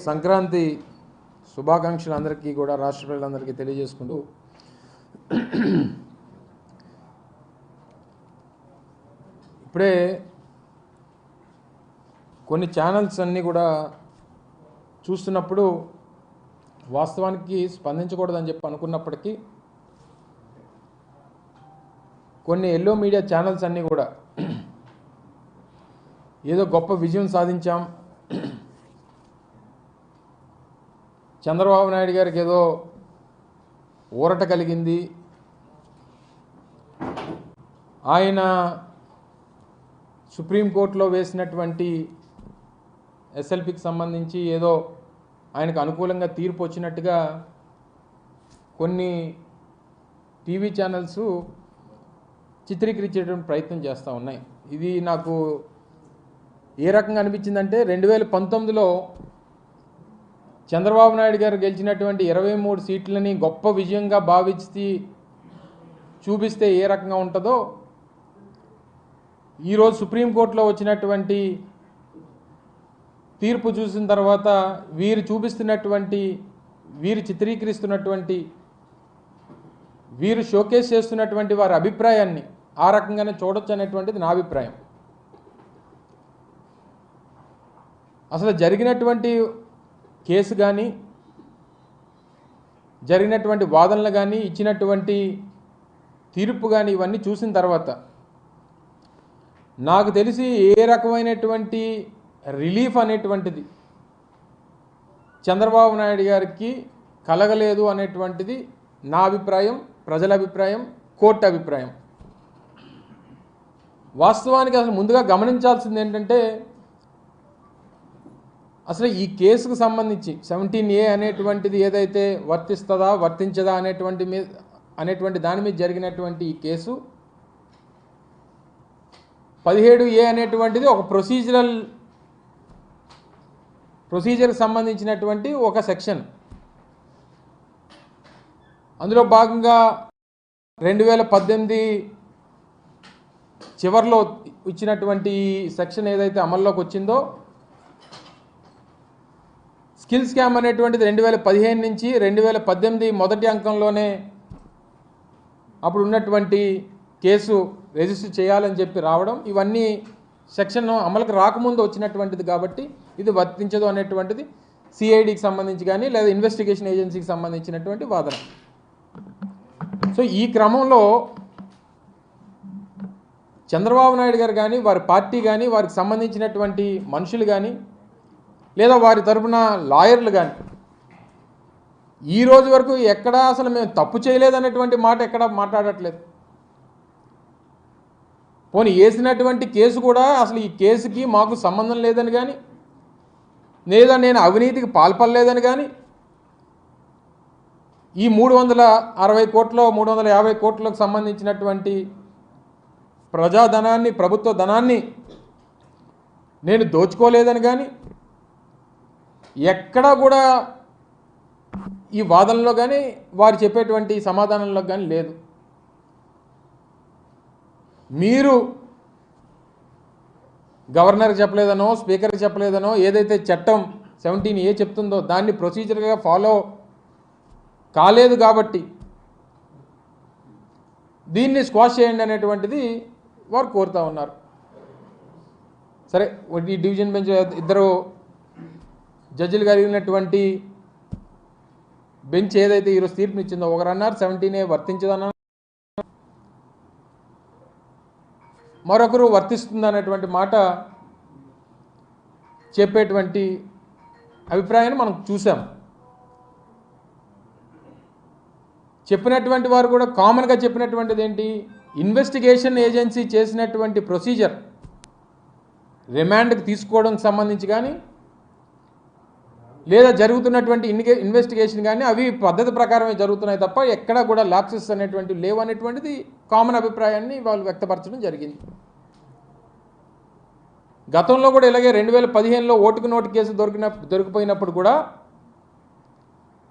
సంక్రాంతి శుభాకాంక్షలు అందరికీ కూడా రాష్ట్ర ప్రజలందరికీ తెలియజేసుకుంటూ ఇప్పుడే కొన్ని ఛానల్స్ అన్నీ కూడా చూస్తున్నప్పుడు వాస్తవానికి స్పందించకూడదని చెప్పి అనుకున్నప్పటికీ కొన్ని ఎల్లో మీడియా ఛానల్స్ అన్నీ కూడా ఏదో గొప్ప విజయం సాధించాం, చంద్రబాబు నాయుడు గారికి ఏదో ఊరట కలిగింది, ఆయన సుప్రీంకోర్టులో వేసినటువంటి ఎస్ఎల్పికి సంబంధించి ఏదో ఆయనకు అనుకూలంగా తీర్పు వచ్చినట్టుగా కొన్ని టీవీ ఛానల్స్ చిత్రీకరించేటువంటి ప్రయత్నం చేస్తూ ఉన్నాయి. ఇది నాకు ఏ రకంగా అనిపించిందంటే 2019లో చంద్రబాబు నాయుడు గారు గెలిచినటువంటి 23 సీట్లని గొప్ప విజయంగా భావించి చూపిస్తే ఏ రకంగా ఉంటుందో ఈరోజు సుప్రీంకోర్టులో వచ్చినటువంటి తీర్పు చూసిన తర్వాత వీరు చూపిస్తున్నటువంటి, వీరు చిత్రీకరిస్తున్నటువంటి, వీరు షోకేస్ చేస్తున్నటువంటి వారి అభిప్రాయాన్ని ఆ రకంగానే చూడొచ్చు అనేటువంటిది నా అభిప్రాయం. అసలు జరిగినటువంటి కేసు కానీ, జరిగినటువంటి వాదనలు కానీ, ఇచ్చినటువంటి తీర్పు కానీ ఇవన్నీ చూసిన తర్వాత నాకు తెలిసి ఏ రకమైనటువంటి రిలీఫ్ అనేటువంటిది చంద్రబాబు నాయుడు గారికి కలగలేదు అనేటువంటిది నా అభిప్రాయం, ప్రజల అభిప్రాయం, కోర్టు అభిప్రాయం. వాస్తవానికి అసలు ముందుగా గమనించాల్సింది ఏంటంటే అసలు ఈ కేసుకు సంబంధించి 17A అనేటువంటిది ఏదైతే వర్తిస్తుందా వర్తించదా అనేటువంటి దాని మీద జరిగినటువంటి ఈ కేసు 17A అనేటువంటిది ఒక ప్రొసీజర్కి సంబంధించినటువంటి ఒక సెక్షన్. అందులో భాగంగా 2018 చివరిలో ఇచ్చినటువంటి సెక్షన్ ఏదైతే అమల్లోకి వచ్చిందో, స్కిల్ స్కామ్ అనేటువంటిది 2015 నుంచి 2018 మొదటి అంకంలోనే అప్పుడు ఉన్నటువంటి కేసు రిజిస్టర్ చేయాలని చెప్పి రావడం, ఇవన్నీ సెక్షన్ అమలుకు రాకముందు వచ్చినటువంటిది కాబట్టి ఇది వర్తించదు అనేటువంటిది సిఐడికి సంబంధించి కానీ లేదా ఇన్వెస్టిగేషన్ ఏజెన్సీకి సంబంధించినటువంటి వాదన. సో ఈ క్రమంలో చంద్రబాబు నాయుడు గారు కానీ, వారి పార్టీ కానీ, వారికి సంబంధించినటువంటి మనుషులు కానీ, లేదా వారి తరపున లాయర్లు కానీ ఈ రోజు వరకు ఎక్కడా అసలు మేము తప్పు చేయలేదనేటువంటి మాట ఎక్కడా మాట్లాడట్లేదు. పోనీ వేసినటువంటి కేసు కూడా అసలు ఈ కేసుకి మాకు సంబంధం లేదని కానీ, లేదా నేను అవినీతికి పాల్పడలేదని కానీ, ఈ 360 కోట్ల 350 కోట్లకు సంబంధించినటువంటి ప్రజాధనాన్ని, ప్రభుత్వ ధనాన్ని నేను దోచుకోలేదని కానీ ఎక్కడా కూడా ఈ వాదనలో కానీ వారు చెప్పేటువంటి సమాధానంలో కానీ లేదు. మీరు గవర్నర్కి చెప్పలేదనో, స్పీకర్కి చెప్పలేదనో, ఏదైతే చట్టం 17A చెప్తుందో దాన్ని ప్రొసీజర్గా ఫాలో కాలేదు కాబట్టి దీన్ని స్క్వాష్ చేయండి అనేటువంటిది వారు కోరుతూ ఉన్నారు. సరే, ఈ డివిజన్ బెంచ్ ఇద్దరు జడ్జిలు కలిగినటువంటి బెంచ్ ఏదైతే ఈరోజు తీర్పునిచ్చిందో, ఒకరు అన్నారు 17A వర్తించదన్నారు, మరొకరు వర్తిస్తుంది అనేటువంటి మాట చెప్పేటువంటి అభిప్రాయాన్ని మనం చూసాం. చెప్పినటువంటి వారు కూడా కామన్గా చెప్పినటువంటిది ఏంటి, ఇన్వెస్టిగేషన్ ఏజెన్సీ చేసినటువంటి ప్రొసీజర్ రిమాండ్కి తీసుకోవడానికి సంబంధించి కానీ, లేదా జరుగుతున్నటువంటి ఇన్వెస్టిగేషన్ కానీ అవి పద్ధతి ప్రకారమే జరుగుతున్నాయి తప్ప ఎక్కడా కూడా ల్యాప్సెస్ అనేటువంటివి లేవు అనేటువంటిది కామన్ అభిప్రాయాన్ని వాళ్ళు వ్యక్తపరచడం జరిగింది. గతంలో కూడా ఇలాగే 2015లో ఓటుకు నోటు కేసు దొరికిపోయినప్పుడు కూడా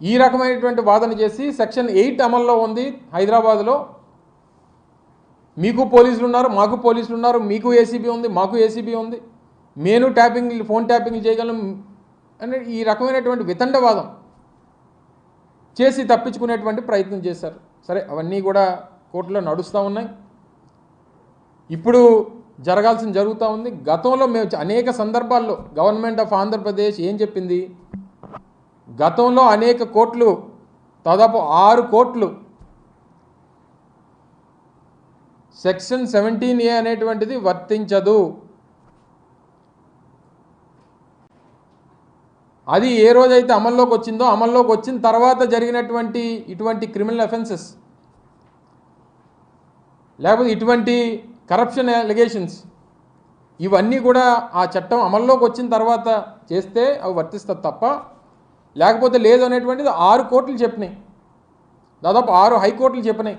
ఈ రకమైనటువంటి వాదన చేసి సెక్షన్ 8 అమల్లో ఉంది హైదరాబాద్లో, మీకు పోలీసులు ఉన్నారు, మాకు పోలీసులు ఉన్నారు, మీకు ఏసీబీ ఉంది, మాకు ఏసీబీ ఉంది, మేము ఫోన్ ట్యాపింగ్ చేయగలం అని ఈ రకమైనటువంటి వితండవాదం చేసి తప్పించుకునేటువంటి ప్రయత్నం చేశారు. సరే, అవన్నీ కూడా కోర్టులో నడుస్తూ ఉన్నాయి. ఇప్పుడు జరుగుతూ ఉంది. గతంలో మేము అనేక సందర్భాల్లో గవర్నమెంట్ ఆఫ్ ఆంధ్రప్రదేశ్ ఏం చెప్పింది, గతంలో అనేక కోర్టులు, దాదాపు 6 కోర్టులు సెక్షన్ 17A అనేటువంటిది వర్తించదు, అది ఏ రోజైతే అమల్లోకి వచ్చిందో అమల్లోకి వచ్చిన తర్వాత జరిగినటువంటి ఇటువంటి క్రిమినల్ అఫెన్సెస్ లేకపోతే ఇటువంటి కరప్షన్ అలిగేషన్స్ ఇవన్నీ కూడా ఆ చట్టం అమల్లోకి వచ్చిన తర్వాత చేస్తే అవి వర్తిస్తుంది తప్ప లేకపోతే లేదు అనేటువంటిది 6 కోర్టులు చెప్పినాయి. దాదాపు 6 హైకోర్టులు చెప్పినాయి.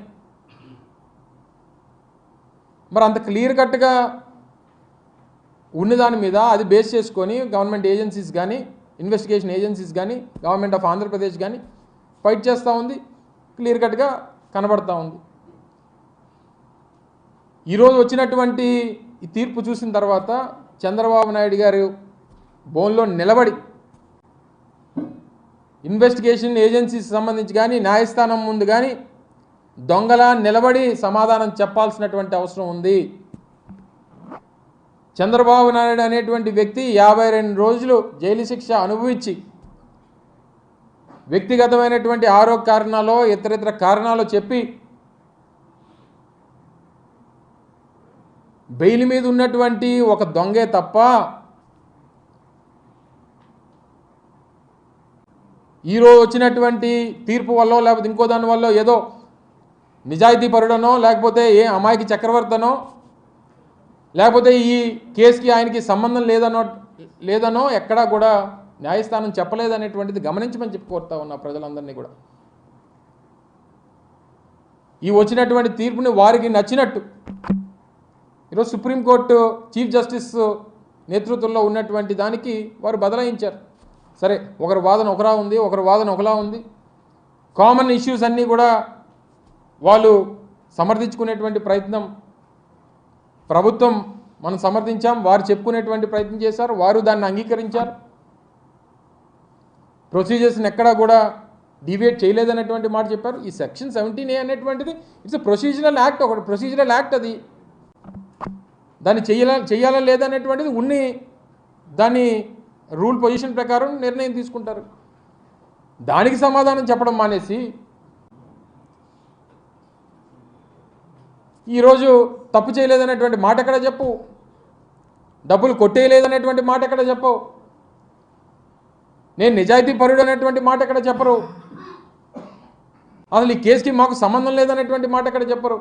మరి అంత క్లియర్ కట్గా ఉన్నదాని మీద అది బేస్ చేసుకొని గవర్నమెంట్ ఏజెన్సీస్ కానీ ఇన్వెస్టిగేషన్ ఏజెన్సీస్ కానీ గవర్నమెంట్ ఆఫ్ ఆంధ్రప్రదేశ్ కానీ ఫైట్ చేస్తూ ఉంది, క్లియర్ కట్గా కనబడతా ఉంది. ఈరోజు వచ్చినటువంటి ఈ తీర్పు చూసిన తర్వాత చంద్రబాబు నాయుడు గారు బోన్లో నిలబడి ఇన్వెస్టిగేషన్ ఏజెన్సీస్ సంబంధించి కానీ న్యాయస్థానం ముందు కానీ దొంగలా నిలబడి సమాధానం చెప్పాల్సినటువంటి అవసరం ఉంది. చంద్రబాబు నాయుడు అనేటువంటి వ్యక్తి 52 రోజులు జైలు శిక్ష అనుభవించి వ్యక్తిగతమైనటువంటి ఆరోగ్య కారణాలు ఇతరితర కారణాలు చెప్పి బెయిల్ మీద ఉన్నటువంటి ఒక దొంగే తప్ప ఈరోజు వచ్చినటువంటి తీర్పు వల్ల లేకపోతే ఇంకో దాని వల్ల ఏదో నిజాయితీ పరుడనో లేకపోతే ఏ అమాయకి చక్రవర్తనో లేకపోతే ఈ కేసుకి ఆయనకి సంబంధం లేదనో ఎక్కడా కూడా న్యాయస్థానం చెప్పలేదనేటువంటిది గమనించమని చెప్పి కోరుతా ఉన్నా ప్రజలందరినీ కూడా. ఈ వచ్చినటువంటి తీర్పుని వారికి నచ్చినట్టు ఈరోజు సుప్రీంకోర్టు చీఫ్ జస్టిస్ నేతృత్వంలో ఉన్నటువంటి దానికి వారు బదలాయించారు. సరే, ఒకరి వాదన ఒకలా ఉంది, ఒకరి వాదన ఒకలా ఉంది. కామన్ ఇష్యూస్ అన్నీ కూడా వాళ్ళు సమర్థించుకునేటువంటి ప్రయత్నం ప్రభుత్వం మనం సమర్థించాం, వారు చెప్పుకునేటువంటి ప్రయత్నం చేశారు, వారు దాన్ని అంగీకరించారు. ప్రొసీజర్స్ని ఎక్కడా కూడా డివియేట్ చేయలేదనేటువంటి మాట చెప్పారు. ఈ సెక్షన్ 17A అనేటువంటిది ఇట్స్ ప్రొసీజరల్ యాక్ట్, ఒకటి ప్రొసీజరల్ యాక్ట్. అది దాన్ని చెయ్యాలా లేదనేటువంటిది ఉన్ని దాన్ని రూల్ పొజిషన్ ప్రకారం నిర్ణయం తీసుకుంటారు. దానికి సమాధానం చెప్పడం మానేసి ఈరోజు తప్పు చేయలేదనేటువంటి మాట ఎక్కడ చెప్పు, డబ్బులు కొట్టేయలేదనేటువంటి మాట ఎక్కడ చెప్పవు, నేను నిజాయితీ పరుడు అనేటువంటి మాట ఎక్కడ చెప్పరు, అసలు ఈ కేసుకి మాకు సంబంధం లేదనేటువంటి మాట ఎక్కడ చెప్పరు.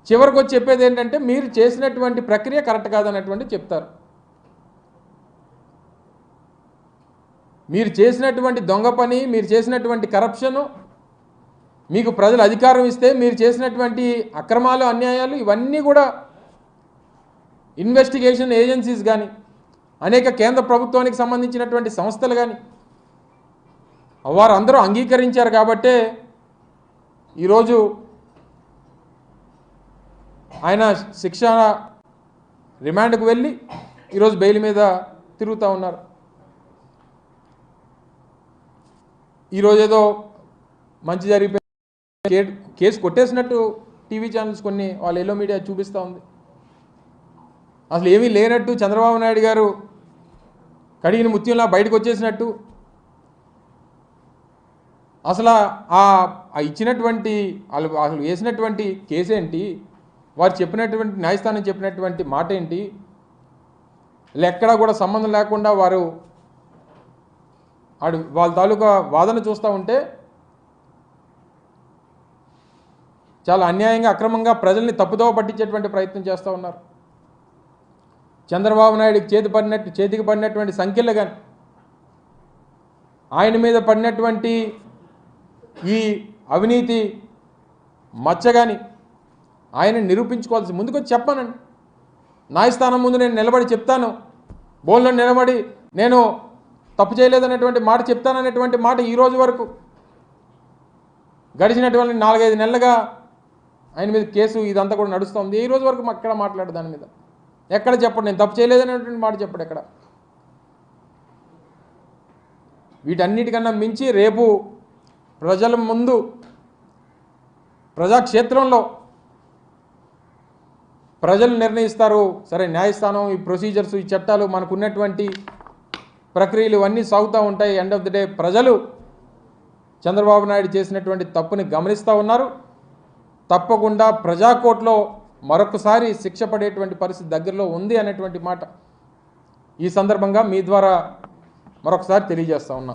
చివరికి వచ్చి చెప్పేది ఏంటంటే మీరు చేసినటువంటి ప్రక్రియ కరెక్ట్ కాదనేటువంటి చెప్తారు. మీరు చేసినటువంటి దొంగ పని, మీరు చేసినటువంటి కరప్షను, మీకు ప్రజలు అధికారం ఇస్తే మీరు చేసినటువంటి అక్రమాలు అన్యాయాలు ఇవన్నీ కూడా ఇన్వెస్టిగేషన్ ఏజెన్సీస్ కానీ అనేక కేంద్ర ప్రభుత్వానికి సంబంధించినటువంటి సంస్థలు కానీ వారందరూ అంగీకరించారు. కాబట్టే ఈరోజు ఆయన శిక్ష రిమాండ్కు వెళ్ళి ఈరోజు బెయిల్ మీద తిరుగుతూ ఉన్నారు. ఈరోజు ఏదో మంచి జరిగిపోయి కేసు కొట్టేసినట్టు టీవీ ఛానల్స్ కొన్ని వాళ్ళ ఎల్లో మీడియా చూపిస్తూ ఉంది. అసలు ఏమీ లేనట్టు చంద్రబాబు నాయుడు గారు కడిగిన ముత్యంలా బయటకు వచ్చేసినట్టు, అసలు ఇచ్చినటువంటి వాళ్ళు అసలు వేసినటువంటి కేసు ఏంటి, వారు చెప్పినటువంటి న్యాయస్థానం చెప్పినటువంటి మాట ఏంటి, ఎక్కడా కూడా సంబంధం లేకుండా వారు వాళ్ళ తాలూకా వాదన చూస్తూ ఉంటే చాలా అన్యాయంగా అక్రమంగా ప్రజల్ని తప్పుదోవ పట్టించేటువంటి ప్రయత్నం చేస్తూ ఉన్నారు. చంద్రబాబు నాయుడికి చేతికి పడినటువంటి సంఖ్యలు కానీ ఆయన మీద పడినటువంటి ఈ అవినీతి మచ్చ కానీ ఆయన నిరూపించుకోవాల్సి ముందుకొచ్చి చెప్పానండి. న్యాయస్థానం ముందు నేను నిలబడి చెప్తాను, బోన్లో నిలబడి నేను తప్పు చేయలేదనేటువంటి మాట చెప్తాననేటువంటి మాట ఈరోజు వరకు గడిచినటువంటి 4-5 నెలలుగా ఆయన మీద కేసు ఇదంతా కూడా నడుస్తుంది. ఈ రోజు వరకు ఎక్కడ మాట్లాడు దాని మీద ఎక్కడ చెప్పడు, నేను తప్పు చేయలేదనేటువంటి మాట చెప్పడు ఎక్కడ. వీటన్నిటికన్నా మించి రేపు ప్రజల ముందు ప్రజాక్షేత్రంలో ప్రజలు నిర్ణయిస్తారు. సరే, న్యాయస్థానం, ఈ ప్రొసీజర్స్, ఈ చట్టాలు, మనకున్నటువంటి ప్రక్రియలు ఇవన్నీ సాగుతూ ఉంటాయి. ఎండ్ ఆఫ్ ది డే ప్రజలు చంద్రబాబు నాయుడు చేసినటువంటి తప్పుని గమనిస్తూ ఉన్నారు. తప్పకుండా ప్రజాకోర్టులో మరొకసారి శిక్ష పడేటువంటి పరిస్థితి దగ్గరలో ఉంది అనేటువంటి మాట ఈ సందర్భంగా మీ ద్వారా మరొకసారి తెలియజేస్తా ఉన్నా.